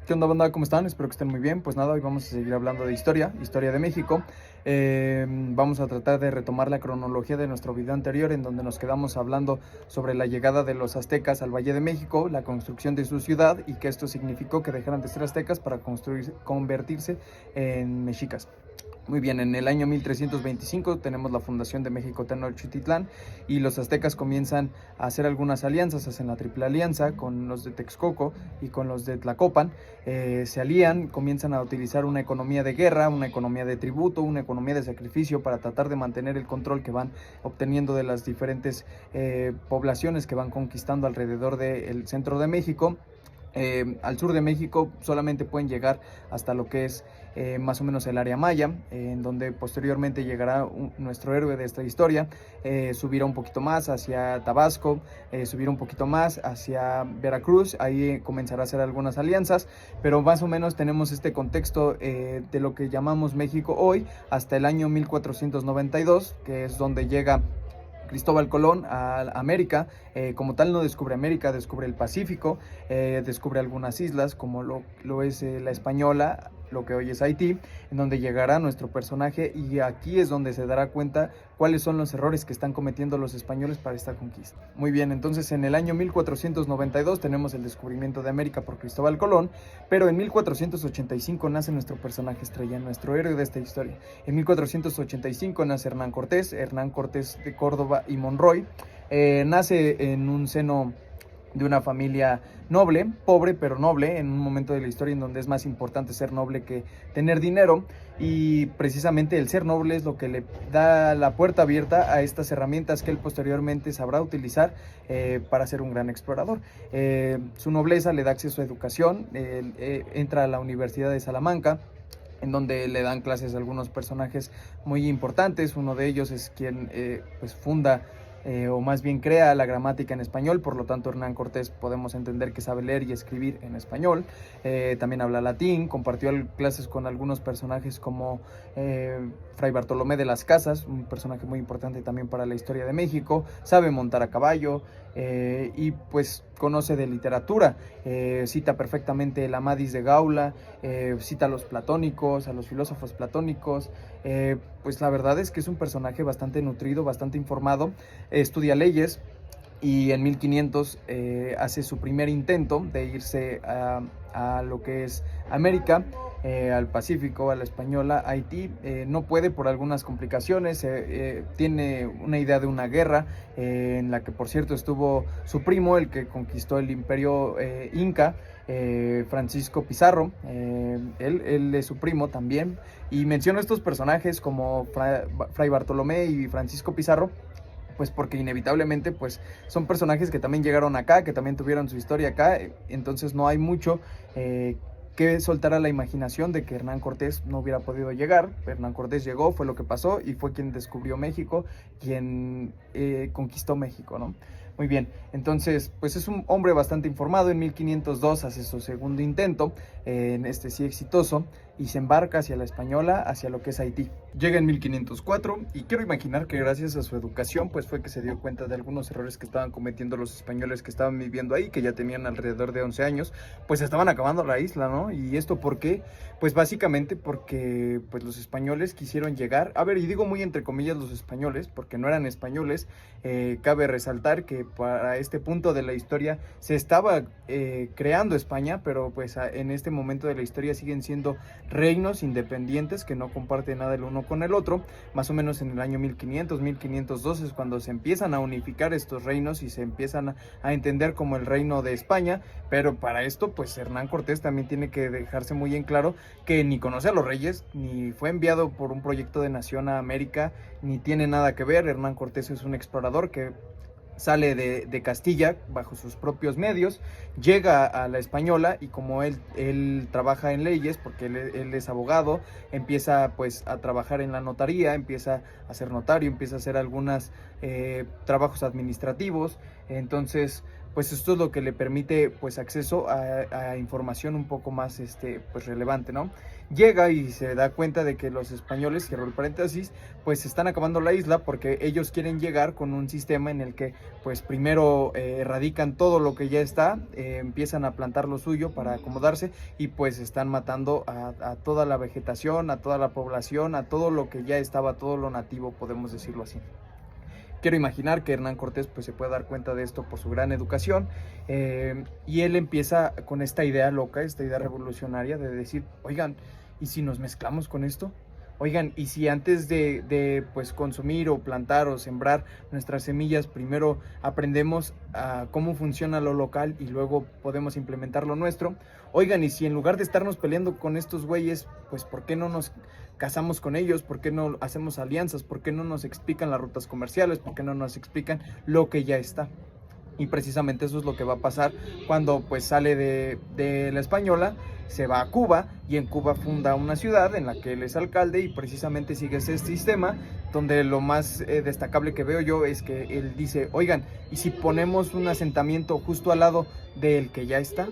¿Qué onda, banda? ¿Cómo están? Espero que estén muy bien. Pues nada, hoy vamos a seguir hablando de historia de México. Vamos a tratar de retomar la cronología de nuestro video anterior, en donde nos quedamos hablando sobre la llegada de los aztecas al Valle de México, la construcción de su ciudad y que esto significó que dejaran de ser aztecas para convertirse en mexicas. Muy bien, en el año 1325 tenemos la fundación de México Tenochtitlán y los aztecas comienzan a hacer algunas alianzas, hacen la triple alianza con los de Texcoco y con los de Tlacopan. Se alían, comienzan a utilizar una economía de guerra, una economía de tributo, una economía de sacrificio para tratar de mantener el control que van obteniendo de las diferentes poblaciones que van conquistando alrededor del centro de México. Al sur de México solamente pueden llegar hasta lo que es más o menos el área maya, en donde posteriormente llegará nuestro héroe de esta historia, subirá un poquito más hacia Tabasco, subirá un poquito más hacia Veracruz, ahí comenzará a hacer algunas alianzas, pero más o menos tenemos este contexto de lo que llamamos México hoy hasta el año 1492, que es donde llega Cristóbal Colón a América. Como tal no descubre América, descubre el Pacífico, descubre algunas islas como lo es la Española, lo que hoy es Haití, en donde llegará nuestro personaje y aquí es donde se dará cuenta cuáles son los errores que están cometiendo los españoles para esta conquista. Muy bien, entonces en el año 1492 tenemos el descubrimiento de América por Cristóbal Colón, pero en 1485 nace nuestro personaje estrella, nuestro héroe de esta historia. En 1485 nace Hernán Cortés de Córdoba y Monroy. Nace en un seno de una familia noble, pobre pero noble, en un momento de la historia en donde es más importante ser noble que tener dinero, y precisamente el ser noble es lo que le da la puerta abierta a estas herramientas que él posteriormente sabrá utilizar para ser un gran explorador. Su nobleza le da acceso a educación, entra a la Universidad de Salamanca, en donde le dan clases a algunos personajes muy importantes. Uno de ellos es quien pues funda o más bien crea la gramática en español, por lo tanto Hernán Cortés podemos entender que sabe leer y escribir en español. También habla latín, compartió clases con algunos personajes como Fray Bartolomé de las Casas, un personaje muy importante también para la historia de México, sabe montar a caballo y pues conoce de literatura, cita perfectamente el Amadís de Gaula, cita a los platónicos, a los filósofos platónicos. Pues la verdad es que es un personaje bastante nutrido, bastante informado, estudia leyes y en 1500 hace su primer intento de irse a lo que es América, al Pacífico, a la Española, a Haití. No puede por algunas complicaciones, tiene una idea de una guerra en la que por cierto estuvo su primo, el que conquistó el imperio inca, Francisco Pizarro. Él es su primo también, y menciono estos personajes como Fray Bartolomé y Francisco Pizarro pues porque inevitablemente pues son personajes que también llegaron acá, que también tuvieron su historia acá, entonces no hay mucho que soltar a la imaginación de que Hernán Cortés no hubiera podido llegar. Hernán Cortés llegó, fue lo que pasó y fue quien descubrió México, quien conquistó México, ¿no? Muy bien, entonces pues es un hombre bastante informado. En 1502 hace su segundo intento, en este sí exitoso, y se embarca hacia la Española, hacia lo que es Haití. Llega en 1504 y quiero imaginar que gracias a su educación pues fue que se dio cuenta de algunos errores que estaban cometiendo los españoles que estaban viviendo ahí, que ya tenían alrededor de 11 años, pues estaban acabando la isla, ¿no? ¿Y esto por qué? Pues básicamente porque pues los españoles quisieron llegar, a ver, y digo muy entre comillas los españoles, porque no eran españoles. Cabe resaltar que para este punto de la historia se estaba creando España, pero pues en este momento de la historia siguen siendo reinos independientes que no comparten nada el uno con el otro. Más o menos en el año 1500, 1502 es cuando se empiezan a unificar estos reinos y se empiezan a entender como el reino de España, pero para esto pues Hernán Cortés también tiene que dejarse muy en claro que ni conoce a los reyes, ni fue enviado por un proyecto de nación a América, ni tiene nada que ver. Hernán Cortés es un explorador que sale de Castilla bajo sus propios medios, llega a la Española y como él trabaja en leyes, porque él es abogado, empieza pues a trabajar en la notaría, empieza a ser notario, empieza a hacer algunos trabajos administrativos. Entonces pues esto es lo que le permite pues acceso a información un poco más pues relevante, ¿no? Llega y se da cuenta de que los españoles, cierro el paréntesis, pues están acabando la isla porque ellos quieren llegar con un sistema en el que pues primero erradican todo lo que ya está, empiezan a plantar lo suyo para acomodarse y pues están matando a toda la vegetación, a toda la población, a todo lo que ya estaba, todo lo nativo, podemos decirlo así. Quiero imaginar que Hernán Cortés pues, se puede dar cuenta de esto por su gran educación, y él empieza con esta idea loca, esta idea revolucionaria de decir, oigan, ¿y si nos mezclamos con esto? Oigan, ¿y si antes de pues, consumir o plantar o sembrar nuestras semillas, primero aprendemos a cómo funciona lo local y luego podemos implementar lo nuestro? Oigan, ¿y si en lugar de estarnos peleando con estos güeyes, pues ¿por qué no nos casamos con ellos? ¿Por qué no hacemos alianzas? ¿Por qué no nos explican las rutas comerciales? ¿Por qué no nos explican lo que ya está? Y precisamente eso es lo que va a pasar cuando pues sale de la Española, se va a Cuba y en Cuba funda una ciudad en la que él es alcalde y precisamente sigue ese sistema, donde lo más destacable que veo yo es que él dice, oigan, ¿y si ponemos un asentamiento justo al lado del que ya está?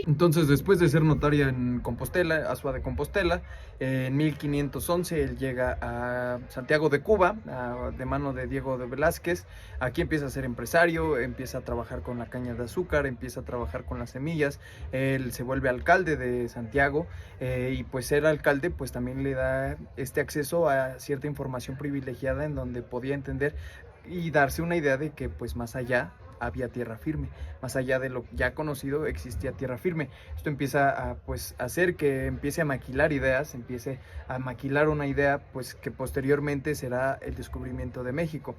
Entonces, después de ser notaria en Compostela, Azua de Compostela, en 1511 él llega a Santiago de Cuba, de mano de Diego de Velázquez. Aquí empieza a ser empresario, empieza a trabajar con la caña de azúcar, empieza a trabajar con las semillas. Él se vuelve alcalde de Santiago, y pues ser alcalde pues también le da este acceso a cierta información privilegiada en donde podía entender y darse una idea de que pues más allá había tierra firme, más allá de lo ya conocido existía tierra firme. Esto empieza a pues hacer que empiece a maquilar ideas, empiece a maquilar una idea pues que posteriormente será el descubrimiento de México.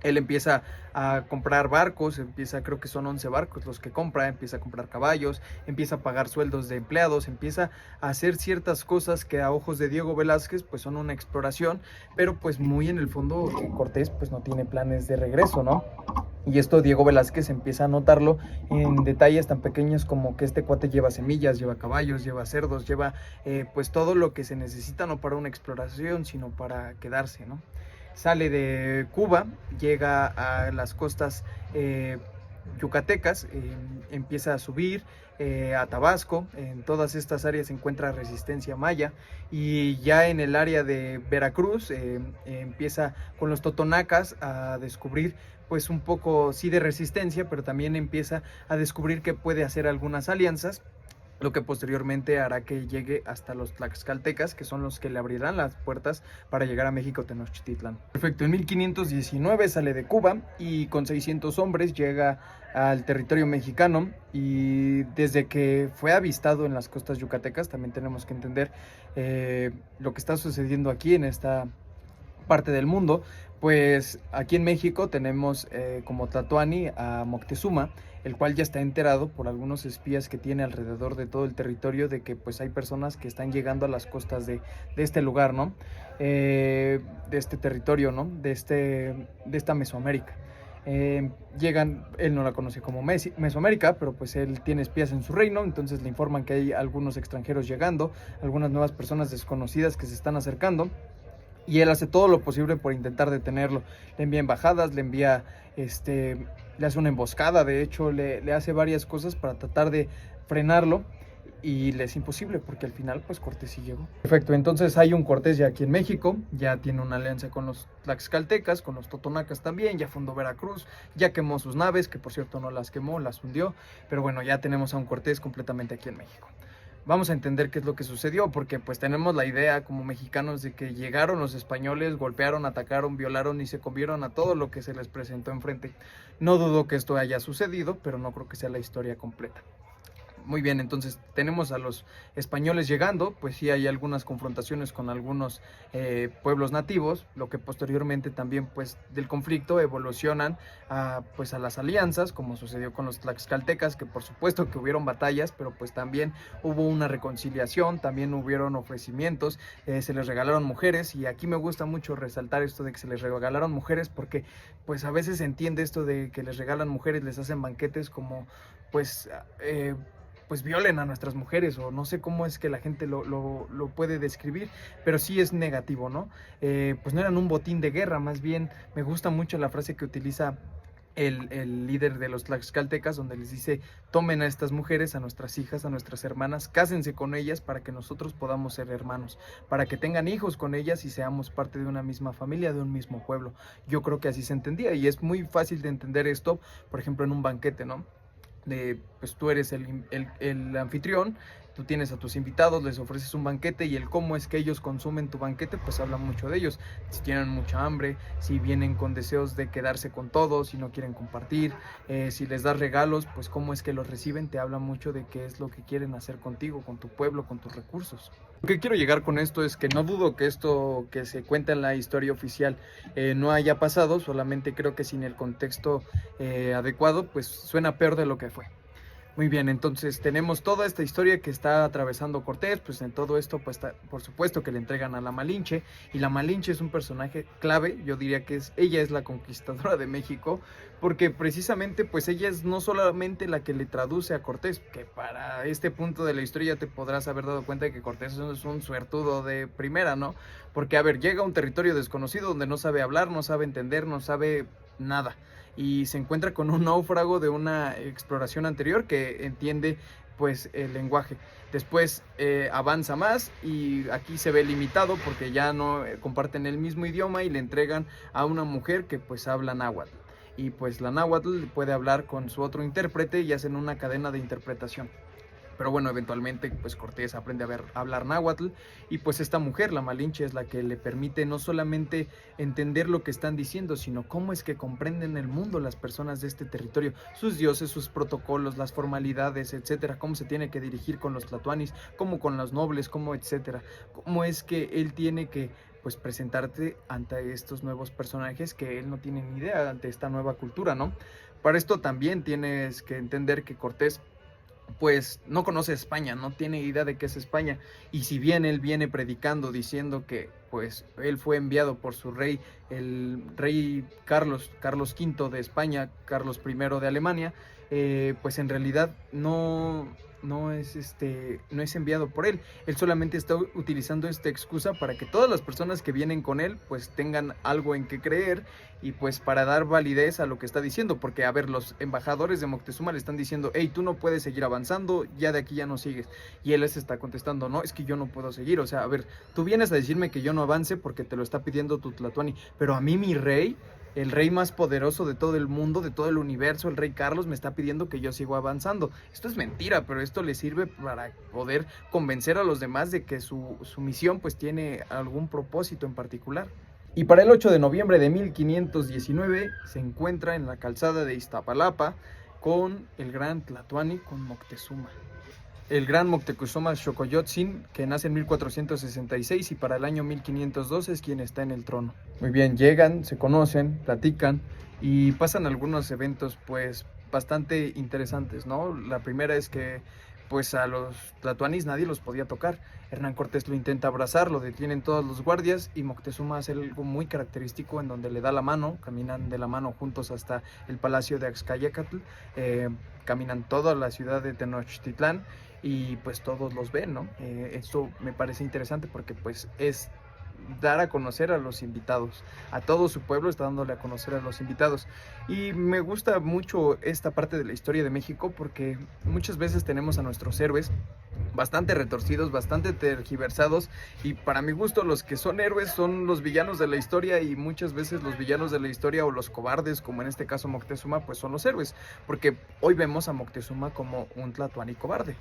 Él empieza a comprar barcos, creo que son 11 barcos los que compra, empieza a comprar caballos, empieza a pagar sueldos de empleados, empieza a hacer ciertas cosas que a ojos de Diego Velázquez pues son una exploración, pero pues muy en el fondo Cortés pues no tiene planes de regreso, ¿no? Y esto Diego Velázquez empieza a notarlo en detalles tan pequeños como que este cuate lleva semillas, lleva caballos, lleva cerdos, lleva pues todo lo que se necesita no para una exploración, sino para quedarse, ¿no? Sale de Cuba, llega a las costas yucatecas, empieza a subir a Tabasco. En todas estas áreas se encuentra resistencia maya, y ya en el área de Veracruz empieza con los totonacas a descubrir pues un poco sí de resistencia, pero también empieza a descubrir que puede hacer algunas alianzas, lo que posteriormente hará que llegue hasta los tlaxcaltecas, que son los que le abrirán las puertas para llegar a México Tenochtitlán. Perfecto, en 1519 sale de Cuba y con 600 hombres llega al territorio mexicano, y desde que fue avistado en las costas yucatecas también tenemos que entender lo que está sucediendo aquí en esta parte del mundo. Pues aquí en México tenemos como Tlatoani a Moctezuma, el cual ya está enterado por algunos espías que tiene alrededor de todo el territorio de que pues hay personas que están llegando a las costas de este lugar, ¿no? De este territorio, ¿no? De esta Mesoamérica. Llegan, él no la conoce como Mesoamérica, pero pues él tiene espías en su reino, entonces le informan que hay algunos extranjeros llegando, algunas nuevas personas desconocidas que se están acercando. Y él hace todo lo posible por intentar detenerlo. Le envía embajadas, le envía, le hace una emboscada, de hecho, le hace varias cosas para tratar de frenarlo. Y le es imposible porque al final pues Cortés sí llegó. Perfecto, entonces hay un Cortés ya aquí en México, ya tiene una alianza con los tlaxcaltecas, con los totonacas también, ya fundó Veracruz, ya quemó sus naves, que por cierto no las quemó, las hundió, pero bueno, ya tenemos a un Cortés completamente aquí en México. Vamos a entender qué es lo que sucedió, porque pues tenemos la idea como mexicanos de que llegaron los españoles, golpearon, atacaron, violaron y se comieron a todo lo que se les presentó enfrente. No dudo que esto haya sucedido, pero no creo que sea la historia completa. Muy bien, entonces tenemos a los españoles llegando, pues sí hay algunas confrontaciones con algunos pueblos nativos, lo que posteriormente también pues del conflicto evolucionan pues a las alianzas, como sucedió con los tlaxcaltecas, que por supuesto que hubieron batallas, pero pues también hubo una reconciliación, también hubieron ofrecimientos, se les regalaron mujeres, y aquí me gusta mucho resaltar esto de que se les regalaron mujeres, porque pues a veces se entiende esto de que les regalan mujeres, les hacen banquetes como pues violen a nuestras mujeres, o no sé cómo es que la gente lo puede describir, pero sí es negativo, ¿no? Pues no eran un botín de guerra, más bien me gusta mucho la frase que utiliza el líder de los tlaxcaltecas, donde les dice: tomen a estas mujeres, a nuestras hijas, a nuestras hermanas, cásense con ellas para que nosotros podamos ser hermanos, para que tengan hijos con ellas y seamos parte de una misma familia, de un mismo pueblo. Yo creo que así se entendía, y es muy fácil de entender esto, por ejemplo, en un banquete, ¿no? Pues tú eres el anfitrión, tú tienes a tus invitados, les ofreces un banquete, y el cómo es que ellos consumen tu banquete, pues habla mucho de ellos. Si tienen mucha hambre, si vienen con deseos de quedarse con todos, si no quieren compartir, si les das regalos, pues cómo es que los reciben, te habla mucho de qué es lo que quieren hacer contigo, con tu pueblo, con tus recursos. Lo que quiero llegar con esto es que no dudo que esto que se cuenta en la historia oficial no haya pasado, solamente creo que sin el contexto adecuado, pues suena peor de lo que fue. Muy bien, entonces tenemos toda esta historia que está atravesando Cortés. Pues en todo esto, pues por supuesto que le entregan a la Malinche, y la Malinche es un personaje clave. Yo diría que ella es la conquistadora de México, porque precisamente pues ella es no solamente la que le traduce a Cortés, que para este punto de la historia te podrás haber dado cuenta de que Cortés es un suertudo de primera, ¿no? Porque a ver, llega a un territorio desconocido donde no sabe hablar, no sabe entender, no sabe nada, y se encuentra con un náufrago de una exploración anterior que entiende pues el lenguaje. Después avanza más, y aquí se ve limitado porque ya no comparten el mismo idioma, y le entregan a una mujer que pues habla náhuatl, y pues la náhuatl puede hablar con su otro intérprete y hacen una cadena de interpretación. Pero bueno, eventualmente pues Cortés aprende a hablar náhuatl, y pues esta mujer, la Malinche, es la que le permite no solamente entender lo que están diciendo, sino cómo es que comprenden el mundo las personas de este territorio, sus dioses, sus protocolos, las formalidades, etcétera, cómo se tiene que dirigir con los tlatoanis, cómo con los nobles, cómo etcétera, cómo es que él tiene que pues presentarte ante estos nuevos personajes que él no tiene ni idea, ante esta nueva cultura, ¿no? Para esto también tienes que entender que Cortés pues no conoce España, no tiene idea de qué es España, y si bien él viene predicando diciendo que pues él fue enviado por su rey, el rey Carlos V de España, Carlos I de Alemania, pues en realidad no es enviado por él. Él solamente está utilizando esta excusa para que todas las personas que vienen con él pues tengan algo en que creer, y pues para dar validez a lo que está diciendo, porque a ver, los embajadores de Moctezuma le están diciendo: hey, tú no puedes seguir avanzando, ya de aquí ya no sigues, y él les está contestando: no, es que yo no puedo seguir, o sea, a ver, tú vienes a decirme que yo no avance porque te lo está pidiendo tu tlatoani, pero a mí mi rey, el rey más poderoso de todo el mundo, de todo el universo, el rey Carlos, me está pidiendo que yo siga avanzando. Esto es mentira, pero esto le sirve para poder convencer a los demás de que su misión pues tiene algún propósito en particular. Y para el 8 de noviembre de 1519 se encuentra en la calzada de Iztapalapa con el gran tlatoani, con Moctezuma. El gran Moctezuma Xocoyotzin, que nace en 1466, y para el año 1512 es quien está en el trono. Muy bien, llegan, se conocen, platican y pasan algunos eventos pues bastante interesantes, ¿no? La primera es que pues a los tlatoanis nadie los podía tocar. Hernán Cortés lo intenta abrazar, lo detienen todos los guardias, y Moctezuma hace algo muy característico en donde le da la mano, caminan de la mano juntos hasta el palacio de Axcayacatl, caminan toda la ciudad de Tenochtitlán, y pues todos los ven, ¿no? Esto me parece interesante porque pues es dar a conocer a los invitados, a todo su pueblo está dándole a conocer a los invitados. Y me gusta mucho esta parte de la historia de México porque muchas veces tenemos a nuestros héroes bastante retorcidos, bastante tergiversados, y para mi gusto los que son héroes son los villanos de la historia, y muchas veces los villanos de la historia, o los cobardes, como en este caso Moctezuma, pues son los héroes, porque hoy vemos a Moctezuma como un tlatoani cobarde.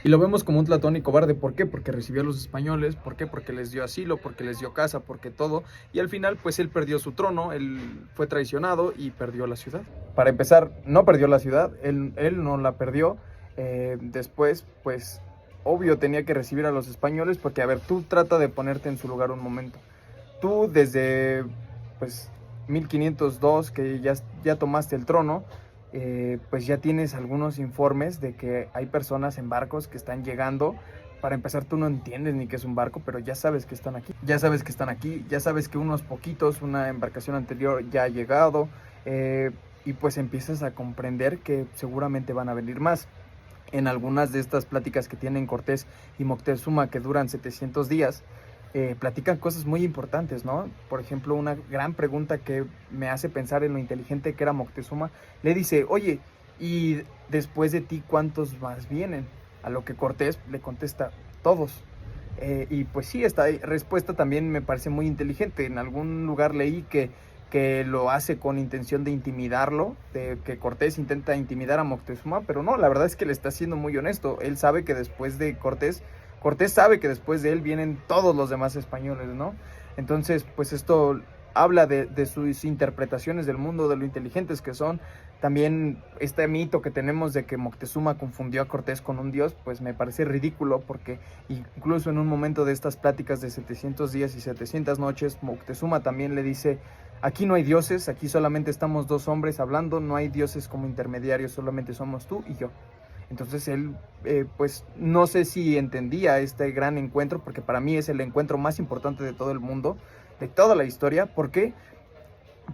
Y lo vemos como un tlatoani cobarde, ¿por qué? Porque recibió a los españoles, ¿por qué? Porque les dio asilo, porque les dio casa, porque todo, y al final pues él perdió su trono, él fue traicionado y perdió la ciudad. Para empezar, no perdió la ciudad, él no la perdió, después pues obvio tenía que recibir a los españoles, porque a ver, tú trata de ponerte en su lugar un momento. Tú desde pues 1502 que ya tomaste el trono, pues ya tienes algunos informes de que hay personas en barcos que están llegando. Para empezar, tú no entiendes ni qué es un barco, pero ya sabes que están aquí. Ya sabes que están aquí, ya sabes que unos poquitos, una embarcación anterior ya ha llegado, y pues empiezas a comprender que seguramente van a venir más. En algunas de estas pláticas que tienen Cortés y Moctezuma, que duran 700 días, platican cosas muy importantes, ¿no? Por ejemplo, una gran pregunta que me hace pensar en lo inteligente que era Moctezuma, le dice, oye, ¿y después de ti cuántos más vienen? A lo que Cortés le contesta, todos. Y pues sí, esta respuesta también me parece muy inteligente. En algún lugar leí que lo hace con intención de intimidarlo, de que Cortés intenta intimidar a Moctezuma, pero no, la verdad es que le está siendo muy honesto. Él sabe que después de Cortés sabe que después de él vienen todos los demás españoles, ¿no? Entonces, pues esto habla de sus interpretaciones del mundo, de lo inteligentes que son. También este mito que tenemos de que Moctezuma confundió a Cortés con un dios, pues me parece ridículo, porque incluso en un momento de estas pláticas de 700 días y 700 noches, Moctezuma también le dice, aquí no hay dioses, aquí solamente estamos dos hombres hablando, no hay dioses como intermediarios, solamente somos tú y yo. Entonces él, pues no sé si entendía este gran encuentro, porque para mí es el encuentro más importante de todo el mundo, de toda la historia. ¿Por qué?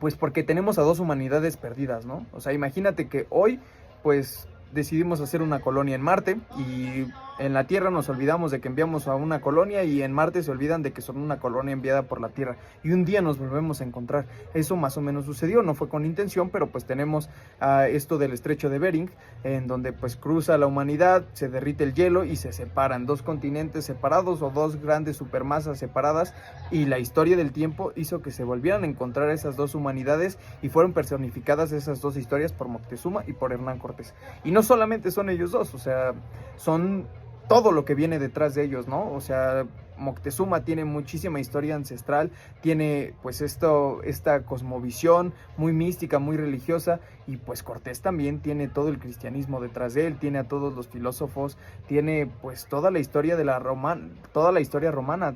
Pues porque tenemos a dos humanidades perdidas, ¿no? O sea, imagínate que hoy, pues decidimos hacer una colonia en Marte y en la Tierra nos olvidamos de que enviamos a una colonia y en Marte se olvidan de que son una colonia enviada por la Tierra y un día nos volvemos a encontrar. Eso más o menos sucedió, no fue con intención, pero pues tenemos esto del estrecho de Bering, en donde pues cruza la humanidad, se derrite el hielo y se separan dos continentes separados o dos grandes supermasas separadas, y la historia del tiempo hizo que se volvieran a encontrar esas dos humanidades y fueron personificadas esas dos historias por Moctezuma y por Hernán Cortés. Y no solamente son ellos dos, o sea, son todo lo que viene detrás de ellos, ¿no? O sea, Moctezuma tiene muchísima historia ancestral, tiene pues esta cosmovisión muy mística, muy religiosa, y pues Cortés también tiene todo el cristianismo detrás de él, tiene a todos los filósofos, tiene pues toda la historia de toda la historia romana,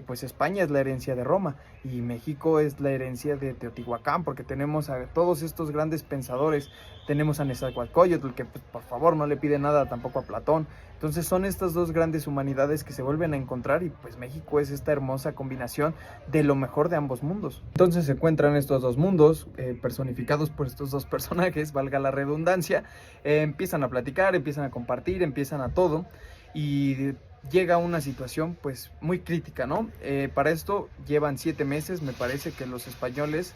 pues España es la herencia de Roma y México es la herencia de Teotihuacán, porque tenemos a todos estos grandes pensadores, tenemos a Nezahualcóyotl, que pues, por favor no le pide nada tampoco a Platón. Entonces son estas dos grandes humanidades que se vuelven a encontrar y pues México es esta hermosa combinación de lo mejor de ambos mundos. Entonces se encuentran estos dos mundos personificados por estos dos personajes, valga la redundancia, empiezan a platicar, empiezan a compartir, empiezan a todo, y llega una situación pues muy crítica, ¿no? Para esto llevan 7 meses, me parece, que los españoles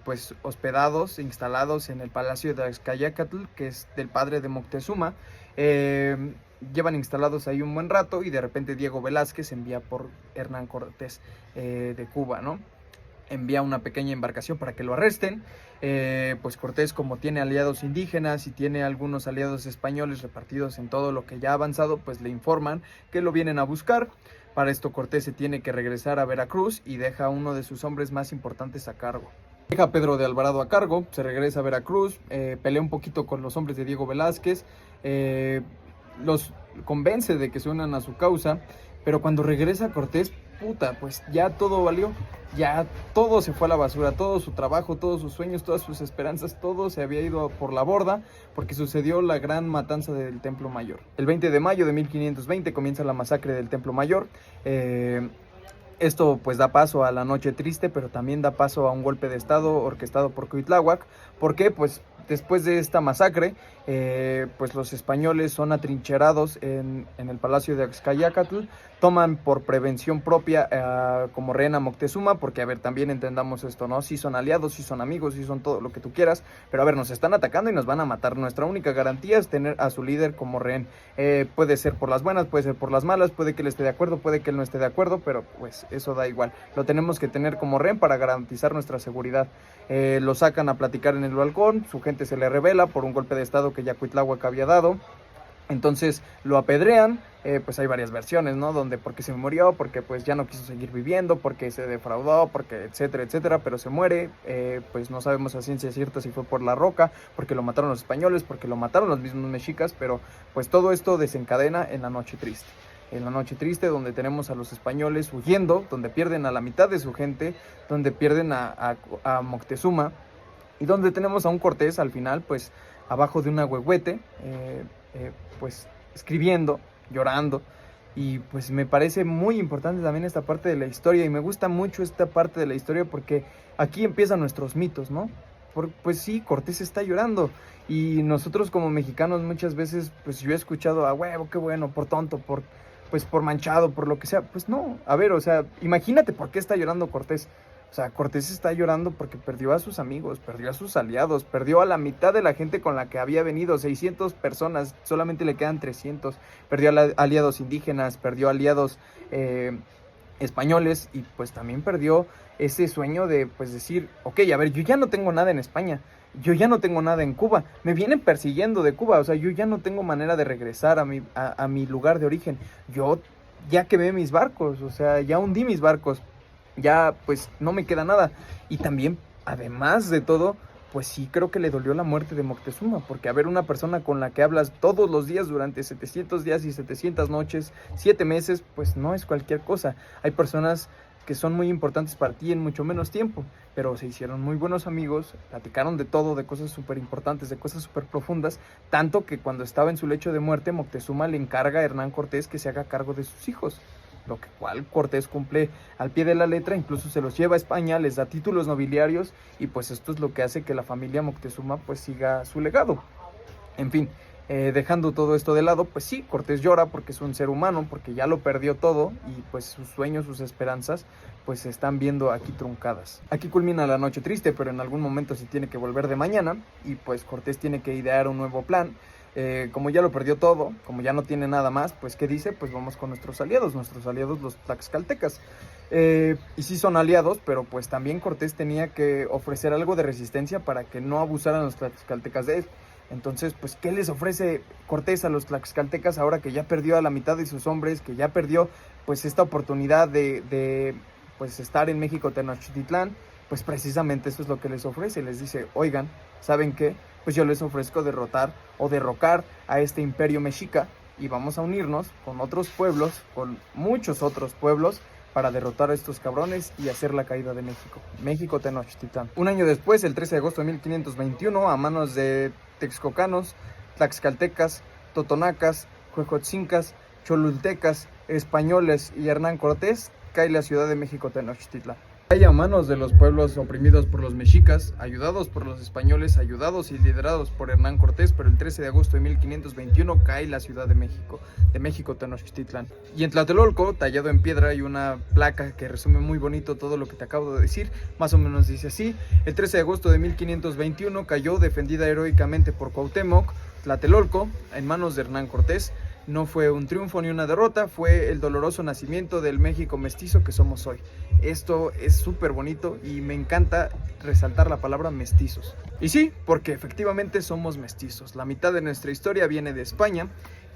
pues hospedados, instalados en el Palacio de Axcayacatl, que es del padre de Moctezuma, llevan instalados ahí un buen rato y de repente Diego Velázquez envía por Hernán Cortés de Cuba, ¿no? Envía una pequeña embarcación para que lo arresten. Pues Cortés, como tiene aliados indígenas y tiene algunos aliados españoles repartidos en todo lo que ya ha avanzado, pues le informan que lo vienen a buscar. Para esto Cortés se tiene que regresar a Veracruz y deja a uno de sus hombres más importantes a cargo. Deja a Pedro de Alvarado a cargo, se regresa a Veracruz, pelea un poquito con los hombres de Diego Velázquez, los convence de que se unan a su causa, pero cuando regresa Cortés, puta, pues ya todo valió, ya todo se fue a la basura, todo su trabajo, todos sus sueños, todas sus esperanzas, todo se había ido por la borda, porque sucedió la gran matanza del Templo Mayor. El 20 de mayo de 1520 comienza la masacre del Templo Mayor. Esto pues da paso a la Noche Triste, pero también da paso a un golpe de estado orquestado por Cuitláhuac. ¿Por qué? Pues después de esta masacre, pues los españoles son atrincherados en el Palacio de Axcayacatl, toman por prevención propia como rehén a Moctezuma, porque a ver, también entendamos esto, ¿no? Sí son aliados, sí son amigos, sí son todo lo que tú quieras, pero a ver, nos están atacando y nos van a matar. Nuestra única garantía es tener a su líder como rehén. Puede ser por las buenas, puede ser por las malas, puede que él esté de acuerdo, puede que él no esté de acuerdo, pero pues eso da igual. Lo tenemos que tener como rehén para garantizar nuestra seguridad. Lo sacan a platicar en el balcón, su gente se le revela por un golpe de estado que ya Cuitláhuac había dado. Entonces lo apedrean, pues hay varias versiones, ¿no? Donde porque se murió, porque pues ya no quiso seguir viviendo, porque se defraudó, porque etcétera, etcétera, pero se muere. Pues no sabemos a ciencia cierta si fue por la roca, porque lo mataron los españoles, porque lo mataron los mismos mexicas, pero pues todo esto desencadena en la Noche Triste. En la Noche Triste, donde tenemos a los españoles huyendo, donde pierden a la mitad de su gente, donde pierden a Moctezuma, y donde tenemos a un Cortés al final, pues abajo de un ahuehuete, pues escribiendo, llorando. Y pues me parece muy importante también esta parte de la historia, y me gusta mucho esta parte de la historia porque aquí empiezan nuestros mitos, ¿no? Pues sí, Cortés está llorando, y nosotros como mexicanos muchas veces, pues yo he escuchado a huevo, qué bueno, por tonto, pues por manchado, por lo que sea. Pues no, a ver, o sea, imagínate por qué está llorando Cortés. O sea, Cortés está llorando porque perdió a sus amigos, perdió a sus aliados, perdió a la mitad de la gente con la que había venido, 600 personas, solamente le quedan 300, perdió a aliados indígenas, perdió aliados españoles y pues también perdió ese sueño de pues decir, ok, a ver, yo ya no tengo nada en España, yo ya no tengo nada en Cuba, me vienen persiguiendo de Cuba, o sea, yo ya no tengo manera de regresar a mi lugar de origen, yo ya quemé mis barcos, o sea, ya hundí mis barcos, ya pues no me queda nada. Y también, además de todo, pues sí creo que le dolió la muerte de Moctezuma, porque a ver, una persona con la que hablas todos los días durante 700 días y 700 noches, 7 meses, pues no es cualquier cosa. Hay personas que son muy importantes para ti en mucho menos tiempo, pero se hicieron muy buenos amigos, platicaron de todo, de cosas súper importantes, de cosas súper profundas, tanto que cuando estaba en su lecho de muerte, Moctezuma le encarga a Hernán Cortés que se haga cargo de sus hijos, lo que cual Cortés cumple al pie de la letra, incluso se los lleva a España, les da títulos nobiliarios y pues esto es lo que hace que la familia Moctezuma pues siga su legado. En fin, dejando todo esto de lado, pues sí, Cortés llora porque es un ser humano, porque ya lo perdió todo y pues sus sueños, sus esperanzas, pues se están viendo aquí truncadas. Aquí culmina la noche triste, pero en algún momento se tiene que volver de mañana y pues Cortés tiene que idear un nuevo plan. Como ya lo perdió todo, como ya no tiene nada más, pues ¿qué dice? Pues vamos con nuestros aliados los tlaxcaltecas. Y sí son aliados, pero pues también Cortés tenía que ofrecer algo de resistencia para que no abusaran los tlaxcaltecas de él. Entonces, pues, ¿qué les ofrece Cortés a los tlaxcaltecas ahora que ya perdió a la mitad de sus hombres, que ya perdió, pues, esta oportunidad de pues, estar en México Tenochtitlán? Pues, precisamente eso es lo que les ofrece. Les dice, oigan, ¿saben qué? Pues yo les ofrezco derrotar o derrocar a este imperio mexica y vamos a unirnos con otros pueblos, con muchos otros pueblos, para derrotar a estos cabrones y hacer la caída de México. México Tenochtitlán. Un año después, el 13 de agosto de 1521, a manos de texcocanos, tlaxcaltecas, totonacas, huejotzincas, cholultecas, españoles y Hernán Cortés, cae la ciudad de México Tenochtitlán. Cae a manos de los pueblos oprimidos por los mexicas, ayudados por los españoles, ayudados y liderados por Hernán Cortés, pero el 13 de agosto de 1521 cae la ciudad de México Tenochtitlán. Y en Tlatelolco, tallado en piedra, hay una placa que resume muy bonito todo lo que te acabo de decir, más o menos dice así: el 13 de agosto de 1521 cayó, defendida heroicamente por Cuauhtémoc, Tlatelolco, en manos de Hernán Cortés. No fue un triunfo ni una derrota, fue el doloroso nacimiento del México mestizo que somos hoy. Esto es súper bonito y me encanta resaltar la palabra mestizos. Y sí, porque efectivamente somos mestizos. La mitad de nuestra historia viene de España.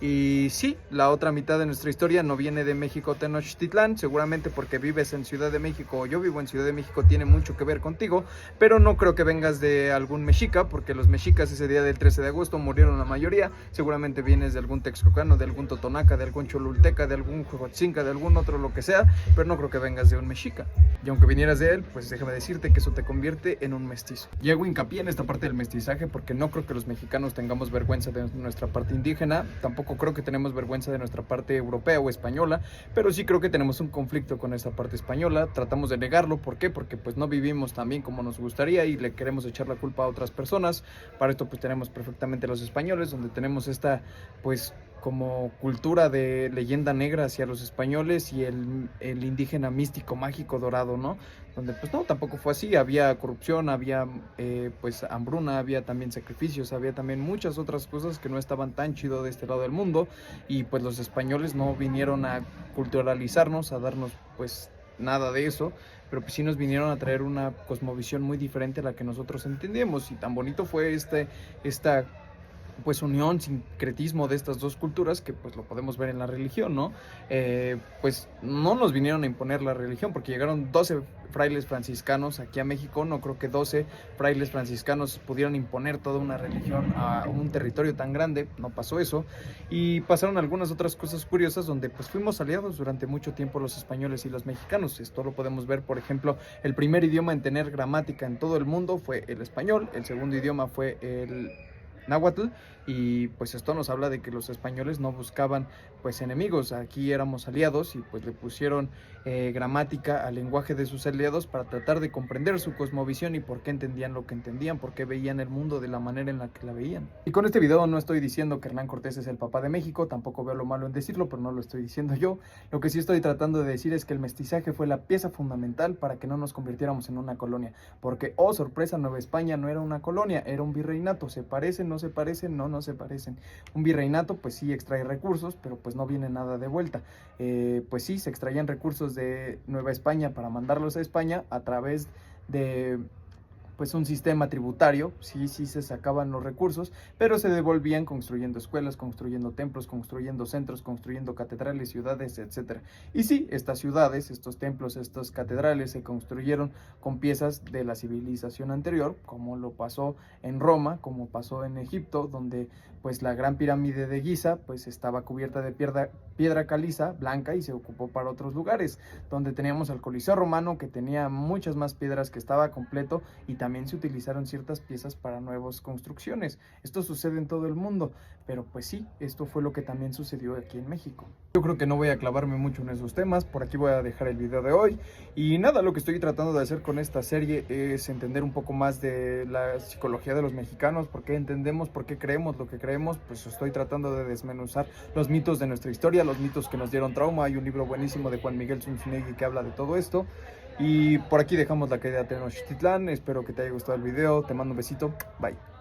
Y sí, la otra mitad de nuestra historia no viene de México Tenochtitlán, seguramente porque vives en Ciudad de México o yo vivo en Ciudad de México tiene mucho que ver contigo, pero no creo que vengas de algún mexica, porque los mexicas ese día del 13 de agosto murieron la mayoría. Seguramente vienes de algún texcocano, de algún totonaca, de algún cholulteca, de algún huejotzinca, de algún otro lo que sea, pero no creo que vengas de un mexica. Y aunque vinieras de él, pues déjame decirte que eso te convierte en un mestizo. Y hago hincapié en esta parte del mestizaje porque no creo que los mexicanos tengamos vergüenza de nuestra parte indígena, tampoco creo que tenemos vergüenza de nuestra parte europea o española, pero sí creo que tenemos un conflicto con esta parte española. Tratamos de negarlo. ¿Por qué? Porque pues no vivimos tan bien como nos gustaría y le queremos echar la culpa a otras personas. Para esto pues tenemos perfectamente los españoles, donde tenemos esta pues como cultura de leyenda negra hacia los españoles y el indígena místico, mágico, dorado, ¿no? Donde pues no, tampoco fue así, había corrupción, había pues hambruna, había también sacrificios, había también muchas otras cosas que no estaban tan chido de este lado del mundo y pues los españoles no vinieron a culturalizarnos, a darnos pues nada de eso, pero pues sí nos vinieron a traer una cosmovisión muy diferente a la que nosotros entendíamos y tan bonito fue esta pues unión, sincretismo de estas dos culturas que pues lo podemos ver en la religión, ¿no? Pues no nos vinieron a imponer la religión porque llegaron 12 frailes franciscanos aquí a México. No creo que 12 frailes franciscanos pudieran imponer toda una religión a un territorio tan grande, no pasó eso, y pasaron algunas otras cosas curiosas donde pues fuimos aliados durante mucho tiempo los españoles y los mexicanos. Esto lo podemos ver, por ejemplo, el primer idioma en tener gramática en todo el mundo fue el español, el segundo idioma fue el náhuatl y pues esto nos habla de que los españoles no buscaban pues enemigos, aquí éramos aliados y pues le pusieron gramática al lenguaje de sus aliados para tratar de comprender su cosmovisión y por qué entendían lo que entendían, por qué veían el mundo de la manera en la que la veían. Y con este video no estoy diciendo que Hernán Cortés es el papá de México, tampoco veo lo malo en decirlo, pero no lo estoy diciendo yo. Lo que sí estoy tratando de decir es que el mestizaje fue la pieza fundamental para que no nos convirtiéramos en una colonia, porque, oh sorpresa, Nueva España no era una colonia, era un virreinato. ¿Se parecen? ¿No se parecen? No, no se parecen. Un virreinato pues sí extrae recursos, pero pues no viene nada de vuelta. Pues sí, se extraían recursos de Nueva España para mandarlos a España a través de pues un sistema tributario, sí se sacaban los recursos, pero se devolvían construyendo escuelas, construyendo templos, construyendo centros, construyendo catedrales, ciudades, etcétera. Y sí, estas ciudades, estos templos, estas catedrales se construyeron con piezas de la civilización anterior, como lo pasó en Roma, como pasó en Egipto, donde pues la gran pirámide de Giza pues estaba cubierta de piedra caliza blanca y se ocupó para otros lugares, donde teníamos el Coliseo Romano que tenía muchas más piedras, que estaba completo, y también se utilizaron ciertas piezas para nuevas construcciones. Esto sucede en todo el mundo, pero pues sí, esto fue lo que también sucedió aquí en México. Yo creo que no voy a clavarme mucho en esos temas, por aquí voy a dejar el video de hoy. Y nada, lo que estoy tratando de hacer con esta serie es entender un poco más de la psicología de los mexicanos, por qué entendemos, por qué creemos lo que creemos. Pues estoy tratando de desmenuzar los mitos de nuestra historia, los mitos que nos dieron trauma. Hay un libro buenísimo de Juan Miguel Zunzunegui que habla de todo esto. Y por aquí dejamos la caída de Tenochtitlán. Espero que te haya gustado el video. Te mando un besito. Bye.